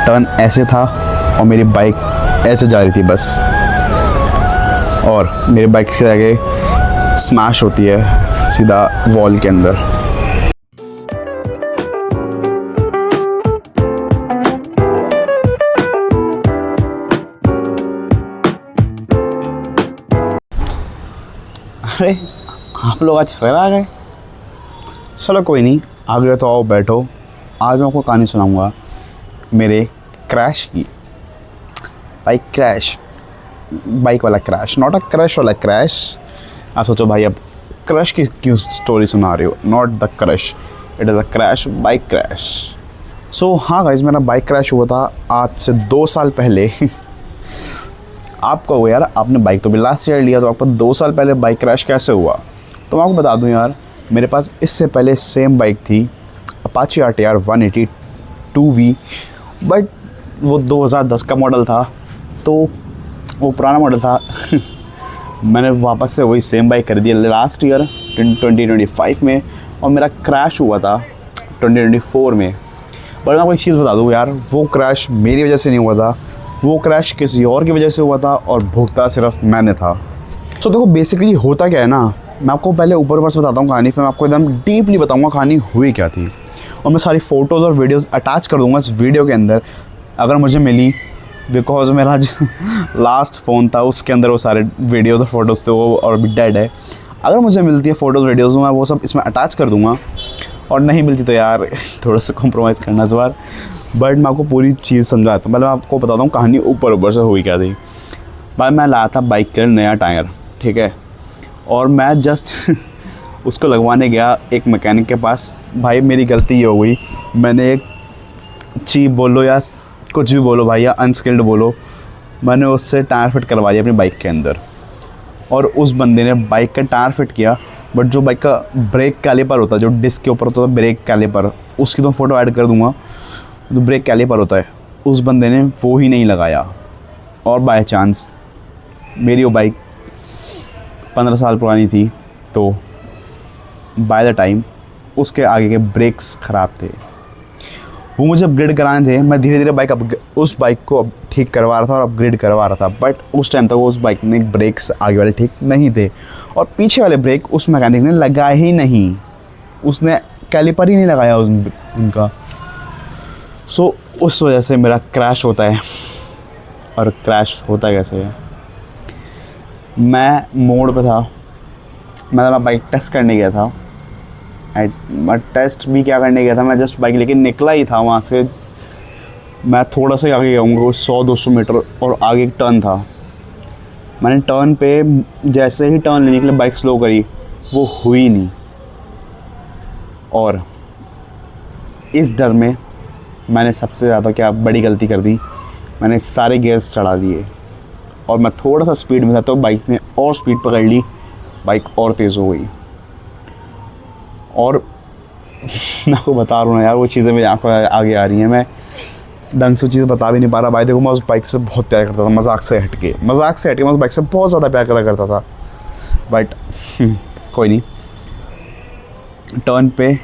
Turn ऐसे था और मेरी बाइक ऐसे जा रही थी बस, और मेरी बाइक से आगे स्मैश होती है सीधा वॉल के अंदर। अरे आप लोग आज फिर आ गए। चलो कोई नहीं, आ गए तो आओ बैठो। आज मैं आपको कहानी सुनाऊंगा मेरे क्रैश की। बाइक वाला क्रैश, नॉट अ क्रैश वाला क्रैश। आप सोचो भाई अब क्रैश की क्यों स्टोरी सुना रहे हो, not the crash, it is a crash, bike crash. So हाँ गाइस, मेरा बाइक क्रैश हुआ था आज से 2 साल पहले। आप कहो यार आपने बाइक तो भी लास्ट ईयर लिया, तो आपका 2 साल पहले बाइक क्रैश कैसे हुआ? तो मैं आपको बता दूं यार, मेरे पास इससे पहले सेम बाइक थी, अपाची RTR 180 2V, बट वो 2010 का मॉडल था, तो वो पुराना मॉडल था। मैंने वापस से वही सेम बाइक खरीदी लास्ट ईयर 2025 में, और मेरा क्रैश हुआ था 2024 में। पर मैं आपको एक चीज़ बता दूँ यार, वो क्रैश मेरी वजह से नहीं हुआ था, वो क्रैश किसी और की वजह से हुआ था, और भुगता सिर्फ मैंने था। तो देखो बेसिकली होता क्या है ना, मैं आपको पहले ऊपर से बताता हूँ कहानी, फिर मैं आपको एकदम डीपली बताऊँगा कहानी हुई क्या थी, और मैं सारी फ़ोटोज़ और वीडियोज़ अटैच कर दूँगा इस वीडियो के अंदर अगर मुझे मिली, बिकॉज मेरा जो लास्ट फ़ोन था उसके अंदर वो सारे वीडियोज़ और फोटोज़ थे, वो और भी डेड है। अगर मुझे मिलती है फ़ोटोज़ वीडियोज़ तो मैं वो सब इसमें अटैच कर दूँगा, और नहीं मिलती तो यार थोड़ा सा कॉम्प्रोमाइज़ करना इस बार। बट मैं आपको पूरी चीज़ समझाता हूँ। पहले मैं आपको बताता हूँ कहानी ऊपर से हुई क्या थी। भाई मैं लाया था बाइक के नया टायर, ठीक है, और मैं जस्ट उसको लगवाने गया एक मैकेनिक के पास। भाई मेरी गलती ये हो गई, मैंने एक चीप बोलो या कुछ भी बोलो भाई, या अनस्किल्ड बोलो, मैंने उससे टायर फिट करवा दिया अपनी बाइक के अंदर। और उस बंदे ने बाइक का टायर फिट किया, बट जो बाइक का ब्रेक कैलिपर होता है, जो डिस्क के ऊपर होता है ब्रेक कैलिपर, उसकी तो फ़ोटो ऐड कर दूँगा, जो ब्रेक कैलिपर होता है, उस बंदे ने वो ही नहीं लगाया। और बाय चांस मेरी वो बाइक 15 साल पुरानी थी, तो बाय द टाइम उसके आगे के ब्रेक्स ख़राब थे, वो मुझे अपग्रेड कराने थे। मैं धीरे धीरे उस बाइक को ठीक करवा रहा था और अपग्रेड करवा रहा था, बट उस टाइम तक उस बाइक में ब्रेक्स आगे वाले ठीक नहीं थे, और पीछे वाले ब्रेक उस मैकेनिक ने लगाए ही नहीं, उसने कैलिपर ही नहीं लगाया उनका। सो उस वजह से मेरा क्रैश होता है। और क्रैश होता कैसे है, मैं मोड़ पे था, मैं बाइक टेस्ट करने गया था। मैं टेस्ट भी क्या करने गया था, मैं जस्ट बाइक लेके निकला ही था वहाँ से। मैं थोड़ा सा आगे जाऊँगा 100-200 मीटर, और आगे एक टर्न था। मैंने टर्न पे जैसे ही टर्न लेने के लिए बाइक स्लो करी, वो हुई नहीं, और इस डर में मैंने सबसे ज़्यादा क्या बड़ी गलती कर दी, मैंने सारे गियर्स चढ़ा दिए, और मैं थोड़ा सा स्पीड में था तो बाइक ने और स्पीड पकड़ ली, बाइक और तेज़ हो गई। और मैं आपको बता रहा हूँ यार, वो चीज़ें मेरी आँखों आगे आ रही हैं, मैं ढंग से चीज़ें बता भी नहीं पा रहा। भाई देखो, मैं उस बाइक से बहुत प्यार करता था, मजाक से हटके मैं उस बाइक से बहुत ज़्यादा प्यार करा करता था। बट कोई नहीं, टर्न पे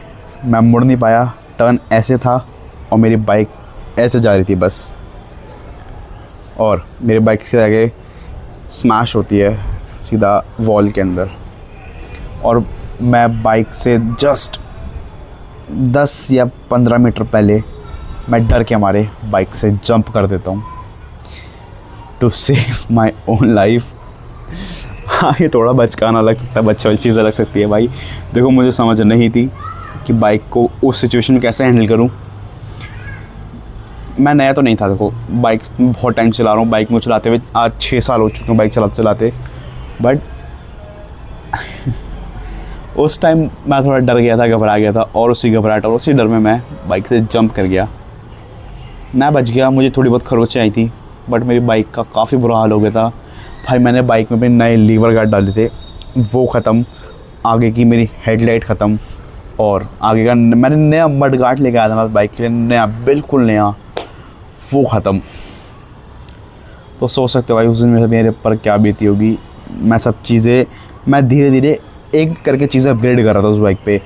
मैं मुड़ नहीं पाया, टर्न ऐसे था और मेरी बाइक ऐसे जा रही थी बस, और मेरी बाइक से आगे स्मैश होती है सीधा वॉल के अंदर। और मैं बाइक से जस्ट 10 या 15 मीटर पहले मैं डर के मारे बाइक से जंप कर देता हूँ to save my own life. हाँ, ये थोड़ा बचकाना लग सकता है, बच्चे वाली चीज़ लग सकती है। भाई देखो, मुझे समझ नहीं थी कि बाइक को उस सिचुएशन में कैसे हैंडल करूँ। मैं नया तो नहीं था, देखो बाइक बहुत टाइम चला रहा हूँ, बाइक में चलाते हुए आज 6 साल हो चुके हैं बाइक चलाते। बट उस टाइम मैं थोड़ा डर गया था, घबरा गया था, और उसी घबराहट और उसी डर में मैं बाइक से जंप कर गया। मैं बच गया, मुझे थोड़ी बहुत खरोंचें आई थी, बट मेरी बाइक का काफ़ी बुरा हाल हो गया था। भाई मैंने बाइक में अपने नए लीवर गार्ड डाले थे, वो ख़त्म, आगे की मेरी हेडलाइट ख़त्म, और आगे का मैंने नया मड गार्ड लेके आया था मैं बाइक के लिए, नया, बिल्कुल नया, वो ख़त्म। तो सोच सकते हो भाई उस दिन मेरे ऊपर क्या बीती होगी। मैं धीरे धीरे एक करके चीज़ें अपग्रेड कर रहा था उस बाइक पे।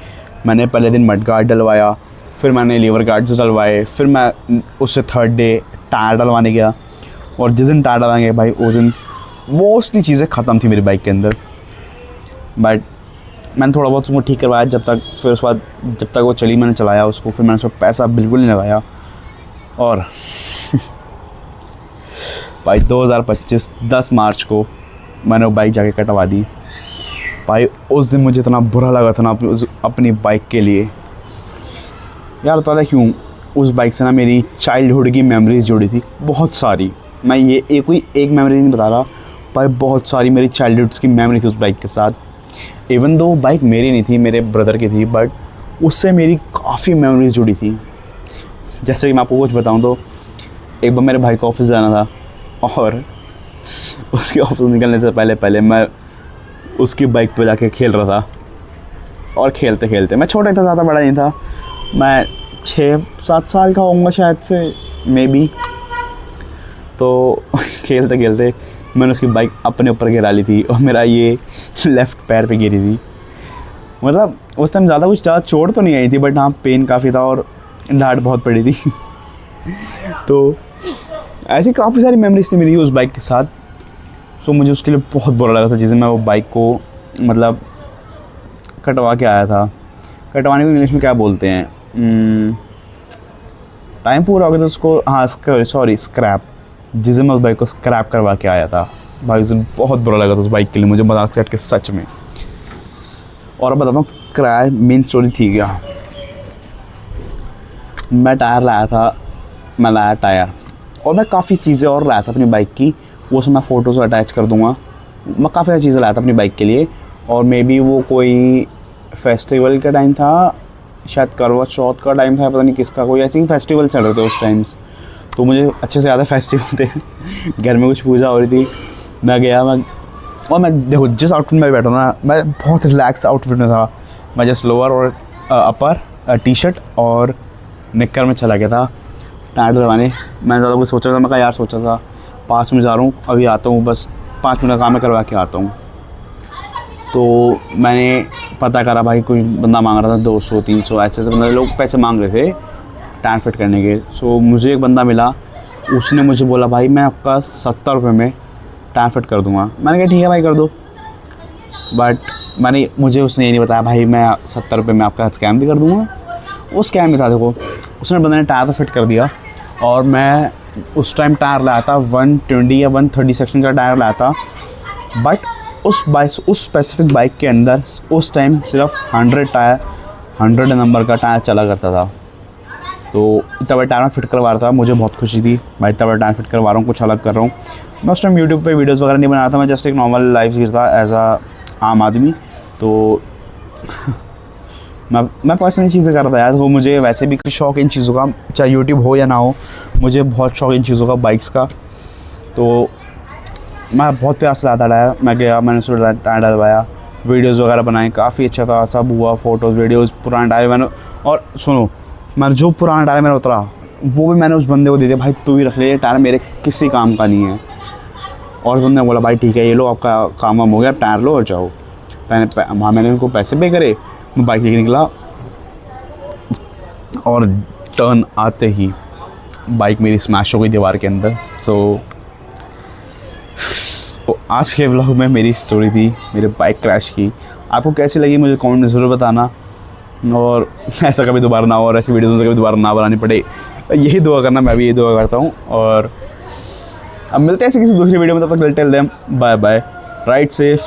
मैंने पहले दिन मड गार्ड डलवाया, फिर मैंने लीवर गार्ड्स डलवाए, फिर मैं उससे थर्ड डे टायर डलवाने गया, और जिस दिन टायर डलवाएंगे भाई उस दिन मोस्टली चीज़ें ख़त्म थी मेरी बाइक के अंदर। बट मैंने थोड़ा बहुत उसको ठीक करवाया जब तक, फिर उसके बाद जब तक वो चली मैंने चलाया उसको, फिर मैंने उस पर पैसा बिल्कुल नहीं लगाया। और भाई 2025 10 मार्च को मैंने वो बाइक जाके कटवा दी। भाई उस दिन मुझे इतना बुरा लगा था ना अपनी बाइक के लिए यार। पता है क्यों? उस बाइक से ना मेरी चाइल्डहुड की मेमोरीज़ जुड़ी थी बहुत सारी। मैं ये एक मेमोरी नहीं बता रहा भाई, बहुत सारी मेरी चाइल्डहुड्स की मेमोरी थी उस बाइक के साथ। इवन दो बाइक मेरी नहीं थी, मेरे ब्रदर की थी, बट उससे मेरी काफ़ी मेमोरीज़ जुड़ी थी। जैसे कि मैं आपको कुछ बताऊं तो एक बार मेरे भाई को ऑफिस जाना था, और उसके ऑफिस निकलने से पहले मैं उसकी बाइक पे जाके खेल रहा था। और खेलते खेलते, मैं छोटा ही था, ज़्यादा बड़ा नहीं था, मैं 6-7 साल का होऊंगा शायद से, मे बी। तो खेलते खेलते मैंने उसकी बाइक अपने ऊपर गिरा ली थी, और मेरा ये लेफ़्ट पैर पे गिरी थी। मतलब उस टाइम ज़्यादा चोट तो नहीं आई थी, बट हाँ पेन काफ़ी था और डांट बहुत पड़ी थी। तो ऐसी काफ़ी सारी मेमोरीज थी मेरी उस बाइक के साथ। सो मुझे उसके लिए बहुत बुरा लगा था जिसे मैं वो बाइक को मतलब कटवा के आया था। कटवाने को इंग्लिश में क्या बोलते हैं? टाइम पूरा हो गया तो उसको, हाँ स्क्रैप। जिसे मैं उस बाइक को स्क्रैप करवा के आया था भाई, उस दिन बहुत बुरा लगा था उस बाइक के लिए मुझे, मजाक से हट के सच में। और अब बताता हूँ क्रैश मेन स्टोरी थी क्या। मैं लाया टायर, और मैं काफ़ी चीज़ें और लाया था अपनी बाइक की, वो सब मैं फ़ोटोज़ अटैच कर दूँगा। मैं काफ़ी सारी चीज़ें लाया था अपनी बाइक के लिए, और मे बी वो कोई फेस्टिवल का टाइम था, शायद करवा चौथ का टाइम था, पता नहीं किसका, कोई ऐसे ही फेस्टिवल चल रहे थे उस टाइम्स। तो मुझे अच्छे से ज़्यादा फेस्टिवल थे घर में कुछ पूजा हो रही थी, मैं गया, मैं देखो जिस आउटफिट में बैठा ना, मैं बहुत रिलैक्स आउटफिट में था। मैं जस्ट लोअर और अपर टी-शर्ट और निक्कर में चला गया था टायर डलवाने। मैं ज़्यादा कुछ सोचा था, मैं यार सोचा था 5 मिनट जा रहा हूँ, अभी आता हूँ, बस 5 मिनट का काम में करवा के आता हूँ। तो मैंने पता करा भाई कोई बंदा मांग रहा था 200-300 ऐसे बंदे लोग पैसे मांग रहे थे टायर फिट करने के। सो मुझे एक बंदा मिला, उसने मुझे बोला भाई मैं आपका 70 रुपये में टायर फिट कर दूँगा। मैंने कहा ठीक है भाई कर दो, बट मुझे उसने ये नहीं बताया भाई मैं 70 रुपये में आपका स्कैम भी कर दूँगा। वो स्कैम भी था। देखो उसने बंदे ने टायर तो फिट कर दिया, और मैं उस टाइम टायर लाया था 120 या 130 सेक्शन का टायर लाया था, बट उस स्पेसिफिक बाइक के अंदर उस टाइम सिर्फ 100 नंबर का टायर चला करता था। तो इतना बड़ा टायर में फिट करवा रहा था, मुझे बहुत खुशी थी भाई इतना बड़ा टायर फिट करवा रहा हूँ, कुछ अलग कर रहा हूँ। मैं उस टाइम यूट्यूब पे वीडियोज़ वगैरह नहीं बना रहा था, मैं जस्ट एक नॉर्मल लाइफ जी था एज आम आदमी। तो मैं पर्सनली चीज़ें कर रहा था यार। वो मुझे वैसे भी शौक इन चीज़ों का, चाहे यूट्यूब हो या ना हो, मुझे बहुत शौक इन चीज़ों का, बाइक्स का। तो मैं बहुत प्यार से लाया था टायर, मैं गया, मैंने उसको टायर डलवाया, वीडियोज़ वगैरह बनाए, काफ़ी अच्छा था, सब हुआ, फ़ोटोज़ वीडियोज़। पुराना टायर मैंने, और सुनो मैंने जो पुराना टायर मेरा उतरा वो भी मैंने उस बंदे को दे दिया, भाई तू ही रख ले, ये टायर मेरे किसी काम का नहीं है। और उस बंदे ने बोला भाई ठीक है ये लो आपका काम वाम हो गया, टायर लो और जाओ। मैंने उनको पैसे पे करे, मैं बाइक लेके निकला, और टर्न आते ही बाइक मेरी स्मैश हो गई दीवार के अंदर। तो आज के व्लॉग में मेरी स्टोरी थी मेरे बाइक क्रैश की। आपको कैसी लगी मुझे कमेंट में ज़रूर बताना, और ऐसा कभी दोबारा ना हो और ऐसी वीडियोज़ मुझे कभी दोबारा ना बनानी पड़े, यही दुआ करना, मैं भी यही दुआ करता हूँ। और अब मिलते हैं ऐसे किसी दूसरी वीडियो में, तब तक till then bye bye, ride safe.